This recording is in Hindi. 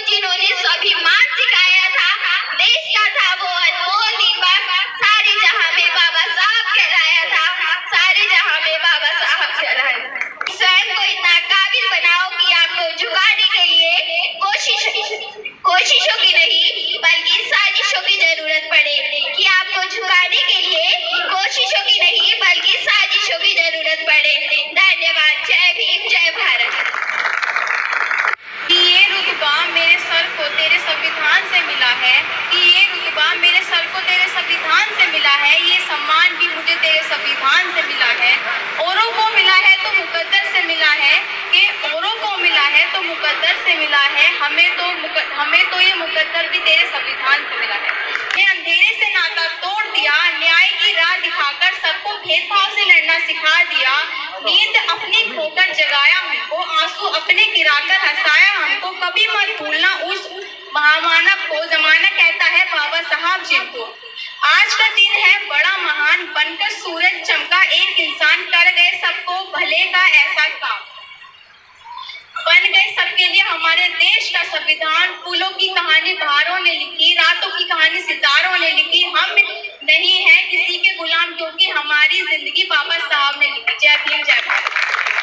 जिन्होंने स्वाभिमान सिखाया था, देश का था वो अनमोल दीपक, सारे जहां में बाबा साहब कहलाया था, सारे जहां में बाबा साहब कहलाया था। स्वयं को इतना काबिल बनाओ कि आपको झुकाने के लिए कोशिशों की नहीं बल्कि साजिशों की जरूरत पड़े, कि आपको झुकाने के लिए कोशिशों की नहीं बल्कि साजिशों की जरूरत पड़े। धन्यवाद। जय भीम, जय भारत। ये रुतबा मेरे सर को तेरे संविधान से मिला है, कि ये रुतबा मेरे सर को तेरे संविधान से मिला है, ये सम्मान भी मुझे तेरे संविधान से मिला है। औरों को मिला है तो मुकद्दर से मिला है, कि औरों को मिला है तो मुकद्दर से मिला है, हमें तो ये मुकद्दर भी तेरे संविधान से मिला है। ये अंधेरे से नाता तोड़ दिया, न्याय की राह दिखाकर सबको भेदभाव से लड़ना सिखा दिया, नींद अपनी खोकर जगाया हमको, आंसू अपने गिराकर हंसाया हमको, कभी मत भूलना उस महामानव को, जमाना कहता है बाबा साहब जिनको। आज का दिन है बड़ा महान, बनकर सूरज चमका एक इंसान, कर गए सबको भले का ऐसा काम, बन गए सबके लिए हमारे देश का संविधान। फूलों की कहानी बहारों ने लिखी, रातों की कहानी सितारों ने लिखी, हम नहीं है किसी के गुलाम, क्योंकि हमारी जिंदगी बाबा साहब ने लिखी। जय भीम, जय भारत।